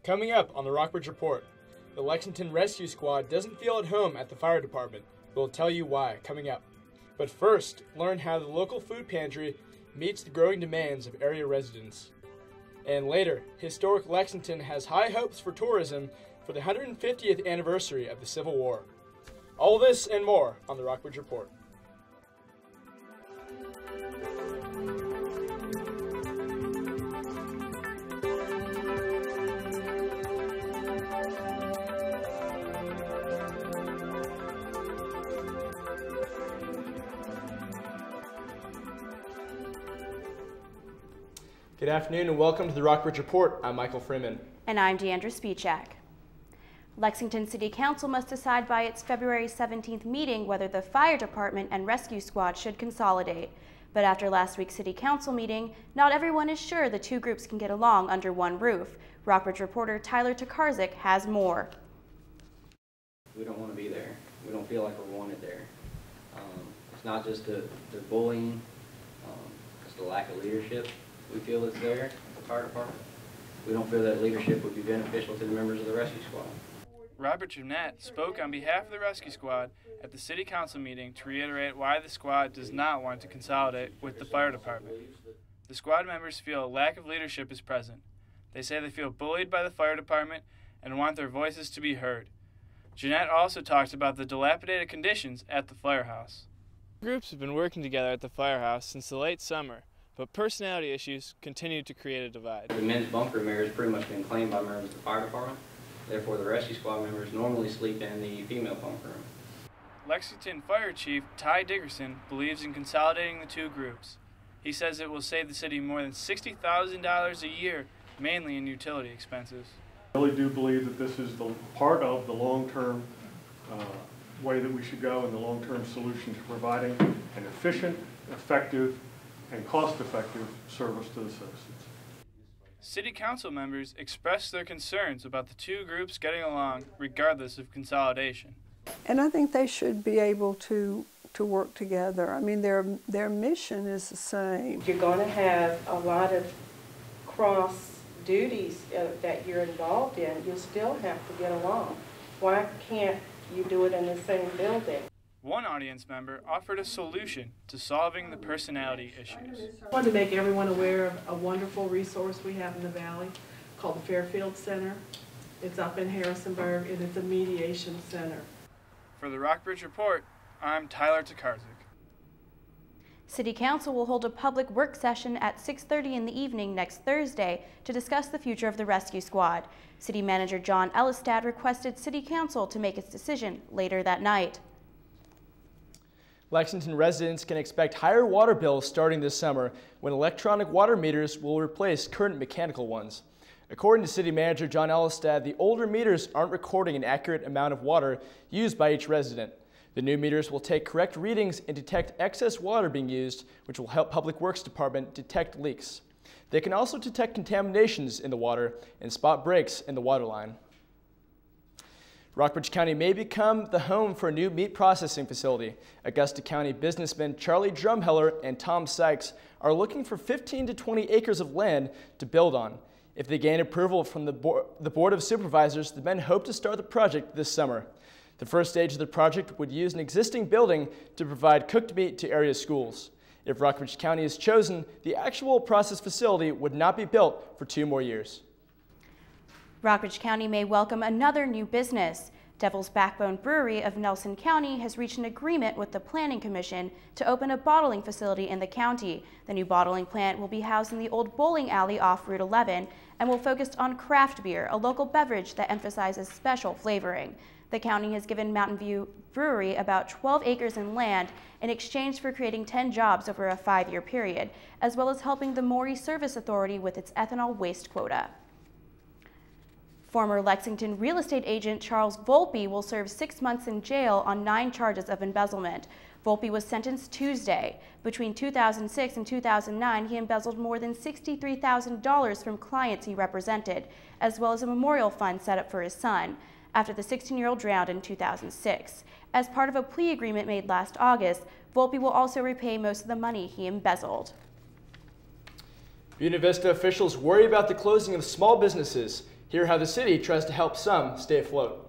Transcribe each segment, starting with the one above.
Coming up on the Rockbridge Report, the Lexington Rescue Squad doesn't feel at home at the fire department. We'll tell you why coming up. But first, learn how the local food pantry meets the growing demands of area residents. And later, historic Lexington has high hopes for tourism for the 150th anniversary of the Civil War. All this and more on the Rockbridge Report. Good afternoon and welcome to the Rockbridge Report. I'm Michael Freeman. And I'm Deandra Spichak. Lexington City Council must decide by its February 17th meeting whether the fire department and rescue squad should consolidate. But after last week's City Council meeting, not everyone is sure the two groups can get along under one roof. Rockbridge reporter Tyler Tokarczyk has more. We don't want to be there. We don't feel like we're wanted there. It's not just the bullying, it's the lack of leadership we feel is there at the fire department. We don't feel that leadership would be beneficial to the members of the rescue squad. Robert Jeanette spoke on behalf of the rescue squad at the City Council meeting to reiterate why the squad does not want to consolidate with the fire department. The squad members feel a lack of leadership is present. They say they feel bullied by the fire department and want their voices to be heard. Jeanette also talked about the dilapidated conditions at the firehouse. Groups have been working together at the firehouse since the late summer, but personality issues continue to create a divide. The men's bunk room area has pretty much been claimed by members of the fire department. Therefore, the rescue squad members normally sleep in the female bunk room. Lexington Fire Chief Ty Dickerson believes in consolidating the two groups. He says it will save the city more than $60,000 a year, mainly in utility expenses. I really do believe that this is the part of the long-term way that we should go and the long-term solution to providing an efficient, effective, and cost-effective service to the citizens. City Council members expressed their concerns about the two groups getting along regardless of consolidation. And I think they should be able to work together. I mean, their mission is the same. You're going to have a lot of cross duties that you're involved in. You'll still have to get along. Why can't you do it in the same building? One audience member offered a solution to solving the personality issues. I wanted to make everyone aware of a wonderful resource we have in the Valley called the Fairfield Center. It's up in Harrisonburg, and it's a mediation center. For the Rockbridge Report, I'm Tyler Tokarczyk. City Council will hold a public work session at 6:30 in the evening next Thursday to discuss the future of the rescue squad. City Manager John Elistad requested City Council to make its decision later that night. Lexington residents can expect higher water bills starting this summer when electronic water meters will replace current mechanical ones. According to City Manager John Elistad, the older meters aren't recording an accurate amount of water used by each resident. The new meters will take correct readings and detect excess water being used, which will help Public Works Department detect leaks. They can also detect contaminations in the water and spot breaks in the water line. Rockbridge County may become the home for a new meat processing facility. Augusta County businessmen Charlie Drumheller and Tom Sykes are looking for 15 to 20 acres of land to build on. If they gain approval from the Board of Supervisors, the men hope to start the project this summer. The first stage of the project would use an existing building to provide cooked meat to area schools. If Rockbridge County is chosen, the actual process facility would not be built for 2 more years. Rockbridge County may welcome another new business. Devil's Backbone Brewery of Nelson County has reached an agreement with the Planning Commission to open a bottling facility in the county. The new bottling plant will be housed in the old bowling alley off Route 11 and will focus on craft beer, a local beverage that emphasizes special flavoring. The county has given Mountain View Brewery about 12 acres in land in exchange for creating 10 jobs over a 5-year period, as well as helping the Maury Service Authority with its ethanol waste quota. Former Lexington real estate agent Charles Volpe will serve 6 months in jail on 9 charges of embezzlement. Volpe was sentenced Tuesday. Between 2006 and 2009, he embezzled more than $63,000 from clients he represented, as well as a memorial fund set up for his son, after the 16-year-old drowned in 2006. As part of a plea agreement made last August, Volpe will also repay most of the money he embezzled. Buena Vista officials worry about the closing of small businesses Hear how the city tries to help some stay afloat.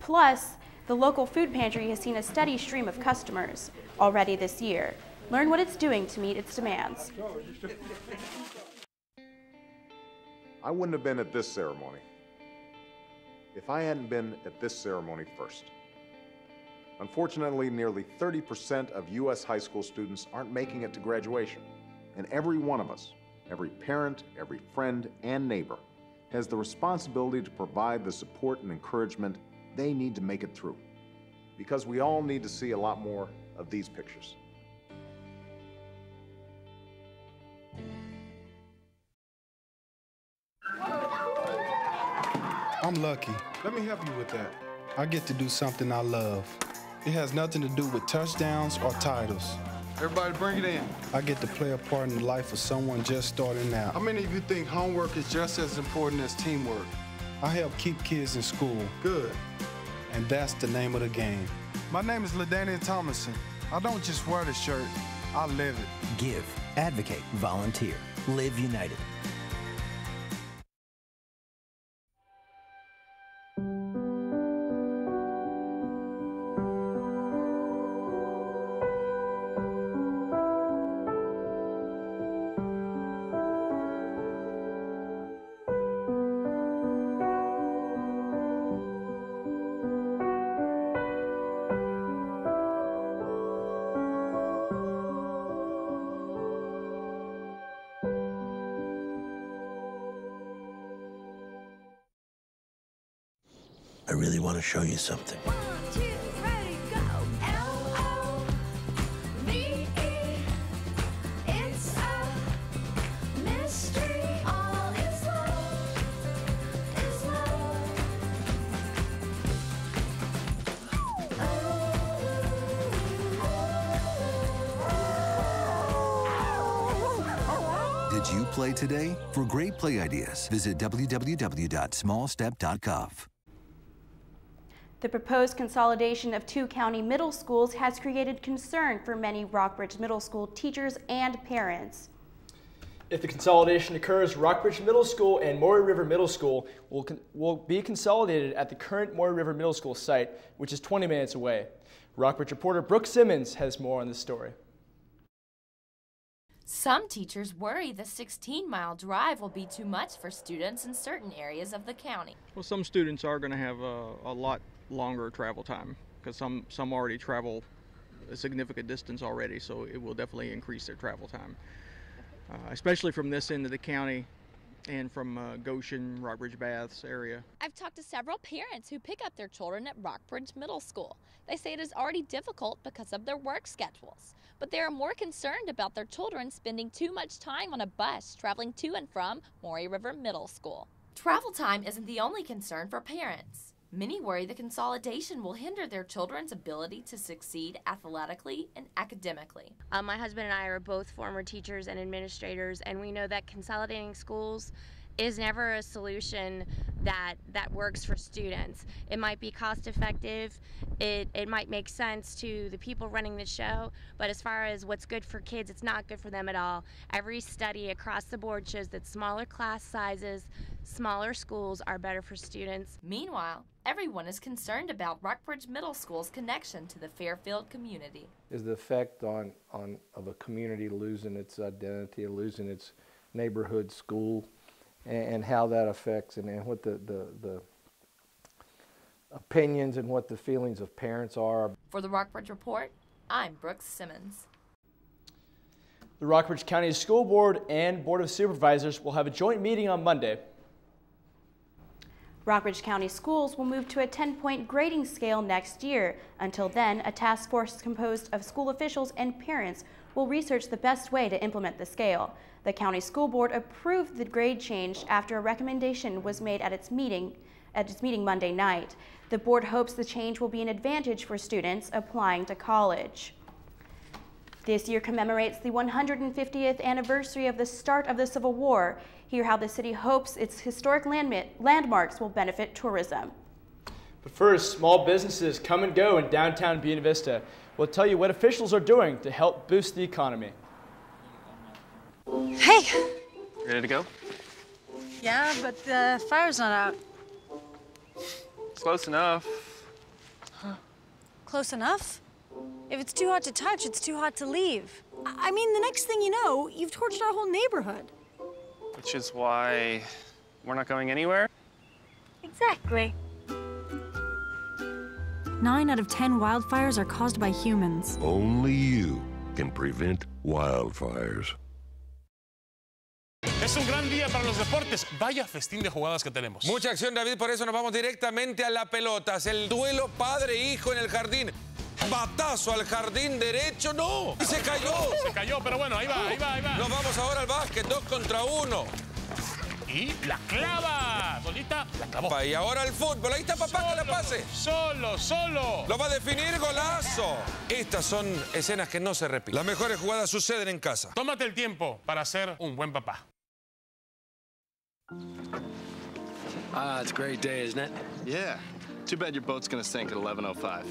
Plus, the local food pantry has seen a steady stream of customers already this year. Learn what it's doing to meet its demands. I wouldn't have been at this ceremony if I hadn't been at this ceremony first. Unfortunately, nearly 30% of U.S. high school students aren't making it to graduation. And every one of us, every parent, every friend, and neighbor, has the responsibility to provide the support and encouragement they need to make it through. Because we all need to see a lot more of these pictures. I'm lucky. Let me help you with that. I get to do something I love. It has nothing to do with touchdowns or titles. Everybody bring it in. I get to play a part in the life of someone just starting out. How many of you think homework is just as important as teamwork? I help keep kids in school. Good. And that's the name of the game. My name is LaDania Thomason. I don't just wear the shirt, I live it. Give, advocate, volunteer. Live United. I really want to show you something. 1, 2, ready, go. L-O-V-E. It's a mystery. All is love. Is love. Did you play today? For great play ideas, visit www.smallstep.gov. The proposed consolidation of 2 county middle schools has created concern for many Rockbridge Middle School teachers and parents. If the consolidation occurs, Rockbridge Middle School and Maury River Middle School will be consolidated at the current Maury River Middle School site, which is 20 minutes away. Rockbridge reporter Brooke Simmons has more on this story. Some teachers worry the 16-mile drive will be too much for students in certain areas of the county. Well, some students are going to have a lot longer travel time because some already travel a significant distance already, so it will definitely increase their travel time, especially from this end of the county and from Goshen, Rockbridge Baths area. I've talked to several parents who pick up their children at Rockbridge Middle School. They say it is already difficult because of their work schedules, but they are more concerned about their children spending too much time on a bus traveling to and from Maury River Middle School. Travel time isn't the only concern for parents. Many worry the consolidation will hinder their children's ability to succeed athletically and academically. My husband and I are both former teachers and administrators, and we know that consolidating schools is never a solution that works for students. It might be cost effective, it might make sense to the people running the show, but as far as what's good for kids, it's not good for them at all. Every study across the board shows that smaller class sizes, smaller schools are better for students. Meanwhile, everyone is concerned about Rockbridge Middle School's connection to the Fairfield community. Is the effect of a community losing its identity, losing its neighborhood school, and how that affects and what the opinions and what the feelings of parents are. For the Rockbridge Report, I'm Brooke Simmons. The Rockbridge County School Board and Board of Supervisors will have a joint meeting on Monday. Rockbridge County schools will move to a 10-point grading scale next year. Until then, a task force composed of school officials and parents will research the best way to implement the scale. The County School Board approved the grade change after a recommendation was made at its meeting Monday night. The board hopes the change will be an advantage for students applying to college. This year commemorates the 150th anniversary of the start of the Civil War. Hear how the city hopes its historic landmarks will benefit tourism. But first, small businesses come and go in downtown Buena Vista. We'll tell you what officials are doing to help boost the economy. Hey! Ready to go? Yeah, but the fire's not out. Close enough. Close enough? If it's too hot to touch, it's too hot to leave. I mean, the next thing you know, you've torched our whole neighborhood. Which is why we're not going anywhere? Exactly. 9 out of 10 wildfires are caused by humans. Only you can prevent wildfires. Es un gran día para los deportes. Vaya festín de jugadas que tenemos. Mucha acción, David, por eso nos vamos directamente a la pelota. Es el duelo padre-hijo en el jardín. Batazo al jardín derecho, no. Y se cayó. Se cayó, pero bueno, ahí va, ahí va, ahí va. Nos vamos ahora al básquet, 2 contra 1. Y la clava. Solita, la clavó. Y ahora el fútbol. Ahí está papá, que la pase. Solo. Lo va a definir, golazo. Estas son escenas que no se repiten. Las mejores jugadas suceden en casa. Tómate el tiempo para ser un buen papá. It's a great day, isn't it? Yeah. Too bad your boat's gonna sink at 11:05.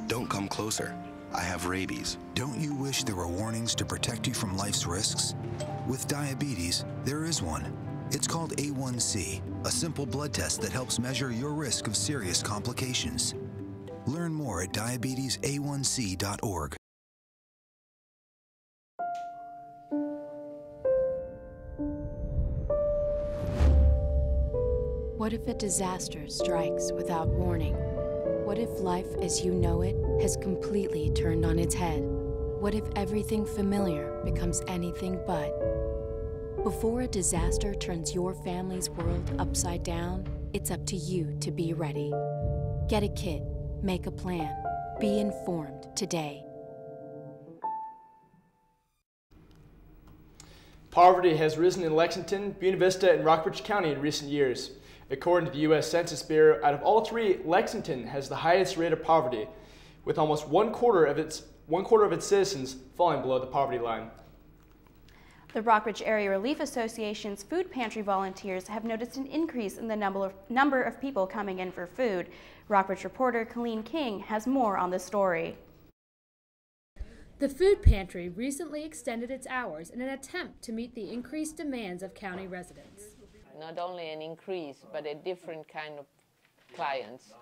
Don't come closer. I have rabies. Don't you wish there were warnings to protect you from life's risks? With diabetes, there is one. It's called A1C, a simple blood test that helps measure your risk of serious complications. Learn more at diabetesaonc.org. What if a disaster strikes without warning? What if life as you know it has completely turned on its head? What if everything familiar becomes anything but? Before a disaster turns your family's world upside down, it's up to you to be ready. Get a kit, make a plan, be informed today. Poverty has risen in Lexington, Buena Vista, and Rockbridge County in recent years. According to the U.S. Census Bureau, out of all three, Lexington has the highest rate of poverty, with almost one quarter of its citizens falling below the poverty line. The Rockbridge Area Relief Association's food pantry volunteers have noticed an increase in the number of people coming in for food. Rockbridge reporter Colleen King has more on this story. The food pantry recently extended its hours in an attempt to meet the increased demands of county residents. Not only an increase, but a different kind of clients.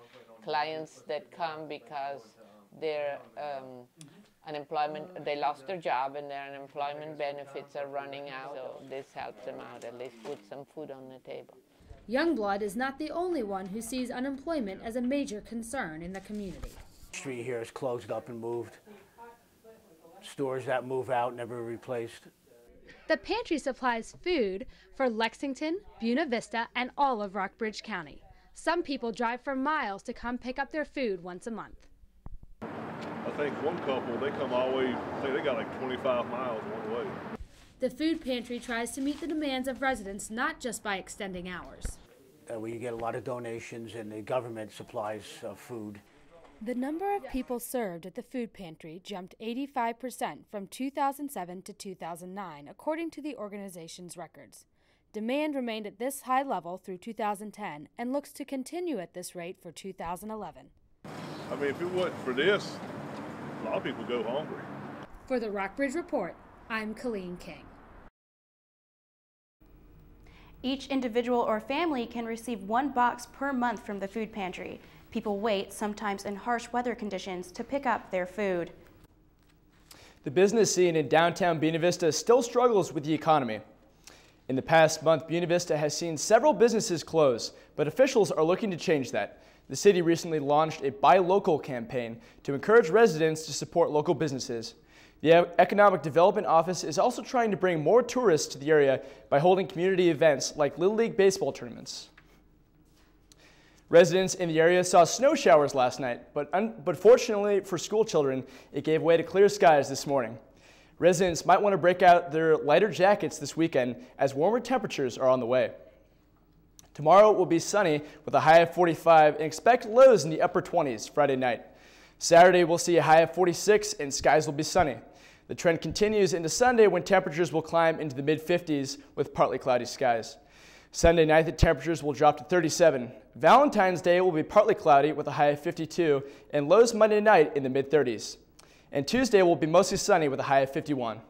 Clients that come because their unemployment, they lost their job and their unemployment benefits are running out. So this helps them out, at least put some food on the table. Youngblood is not the only one who sees unemployment as a major concern in the community. The street here is closed up and moved. Stores that move out never replaced. The pantry supplies food for Lexington, Buena Vista, and all of Rockbridge County. Some people drive for miles to come pick up their food once a month. I think one couple, they come all the way, I think they got like 25 miles one way. The food pantry tries to meet the demands of residents not just by extending hours. We get a lot of donations and the government supplies food. The number of people served at the food pantry jumped 85% from 2007 to 2009, according to the organization's records. Demand remained at this high level through 2010 and looks to continue at this rate for 2011. I mean, if it wasn't for this, a lot of people go hungry. For the Rockbridge Report, I'm Colleen King. Each individual or family can receive 1 box per month from the food pantry. People wait, sometimes in harsh weather conditions, to pick up their food. The business scene in downtown Buena Vista still struggles with the economy. In the past month, Buena Vista has seen several businesses close, but officials are looking to change that. The city recently launched a Buy Local campaign to encourage residents to support local businesses. The Economic Development Office is also trying to bring more tourists to the area by holding community events like Little League baseball tournaments. Residents in the area saw snow showers last night, but fortunately for school children, it gave way to clear skies this morning. Residents might want to break out their lighter jackets this weekend as warmer temperatures are on the way. Tomorrow will be sunny with a high of 45 and expect lows in the upper 20s Friday night. Saturday we'll see a high of 46 and skies will be sunny. The trend continues into Sunday when temperatures will climb into the mid-50s with partly cloudy skies. Sunday night, the temperatures will drop to 37. Valentine's Day will be partly cloudy with a high of 52 and lows Monday night in the mid-30s. and Tuesday will be mostly sunny with a high of 51.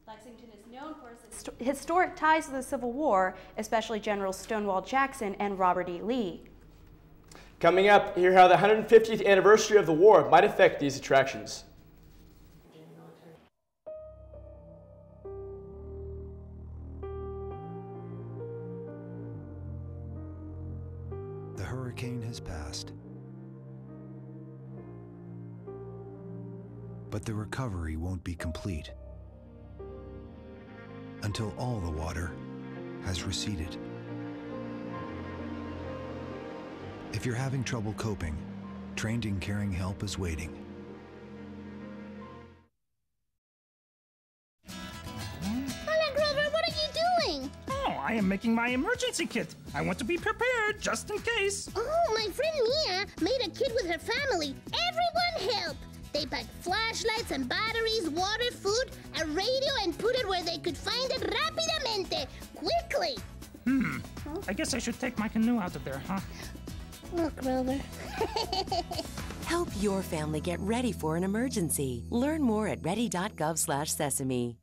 Lexington is known for its historic ties to the Civil War, especially General Stonewall Jackson and Robert E. Lee. Coming up, hear how the 150th anniversary of the war might affect these attractions. The hurricane has passed, but the recovery won't be complete until all the water has receded. If you're having trouble coping, Trained and Caring Help is waiting. Hello, Grover, what are you doing? Oh, I am making my emergency kit. I want to be prepared just in case. Oh, my friend Mia made a kit with her family. Everyone help! They packed flashlights and batteries, water, food, a radio, and put it where they could find it rapidamente, quickly. I guess I should take my canoe out of there, huh? Look, Grover. Help your family get ready for an emergency. Learn more at ready.gov/sesame.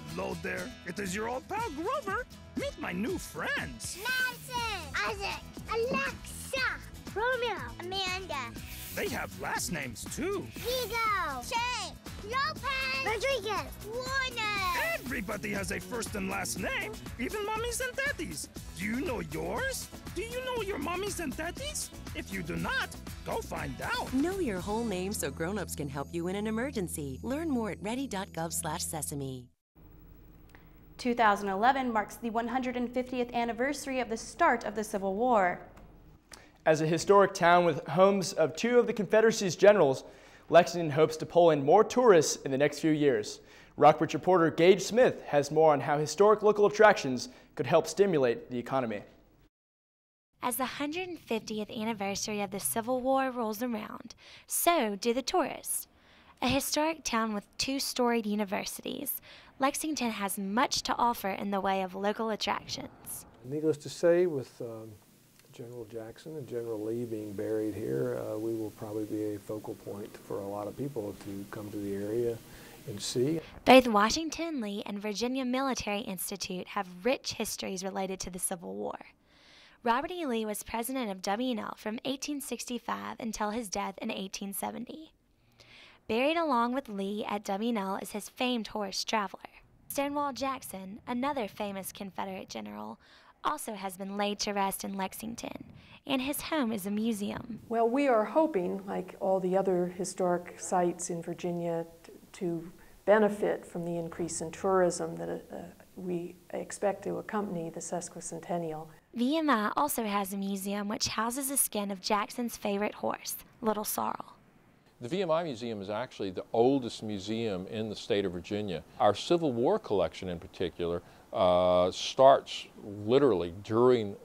Hello there. It is your old pal Grover. Meet my new friends. Madison, Isaac, Alexa, Romeo, Amanda. They have last names too. Vigo, Che, Lopez, Rodriguez, Warner. Everybody has a first and last name, even mommies and daddies. Do you know yours? Do you know your mommies and daddies? If you do not, go find out. Know your whole name so grown-ups can help you in an emergency. Learn more at ready.gov/sesame. 2011 marks the 150th anniversary of the start of the Civil War. As a historic town with homes of two of the Confederacy's generals, Lexington hopes to pull in more tourists in the next few years. Rockbridge reporter Gage Smith has more on how historic local attractions could help stimulate the economy. As the 150th anniversary of the Civil War rolls around, so do the tourists. A historic town with two-storied universities, Lexington has much to offer in the way of local attractions. Needless to say, with General Jackson and General Lee being buried here, we will probably be a focal point for a lot of people to come to the area and see. Both Washington, Lee, and Virginia Military Institute have rich histories related to the Civil War. Robert E. Lee was president of W&L from 1865 until his death in 1870. Buried along with Lee at W&L is his famed horse Traveler. Stonewall Jackson, another famous Confederate general, also has been laid to rest in Lexington, and his home is a museum. Well, we are hoping, like all the other historic sites in Virginia, to benefit from the increase in tourism that we expect to accompany the sesquicentennial. VMI also has a museum which houses a skin of Jackson's favorite horse, Little Sorrel. The VMI Museum is actually the oldest museum in the state of Virginia. Our Civil War collection in particular starts literally during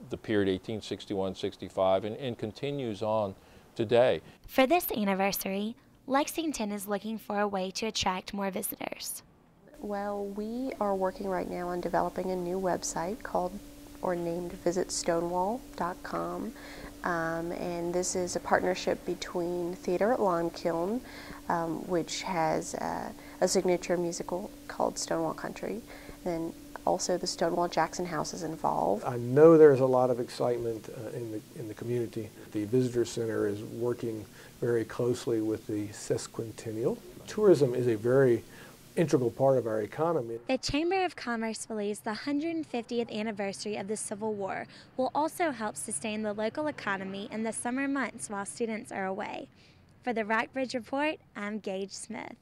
the period 1861-65 and continues on today. For this anniversary, Lexington is looking for a way to attract more visitors. Well, we are working right now on developing a new website called or named visitstonewall.com. And this is a partnership between Theater at Limekiln, which has a signature musical called Stonewall Country, and also the Stonewall Jackson House is involved. I know there's a lot of excitement in the community. The Visitor Center is working very closely with the sesquicentennial. Tourism is a very integral part of our economy. The Chamber of Commerce believes the 150th anniversary of the Civil War will also help sustain the local economy in the summer months while students are away. For the Rockbridge Report, I'm Gage Smith.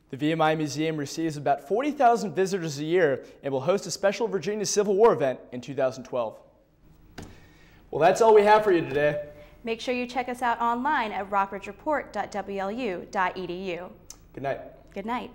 The VMI Museum receives about 40,000 visitors a year and will host a special Virginia Civil War event in 2012. Well, that's all we have for you today. Make sure you check us out online at rockbridgereport.wlu.edu. Good night. Good night.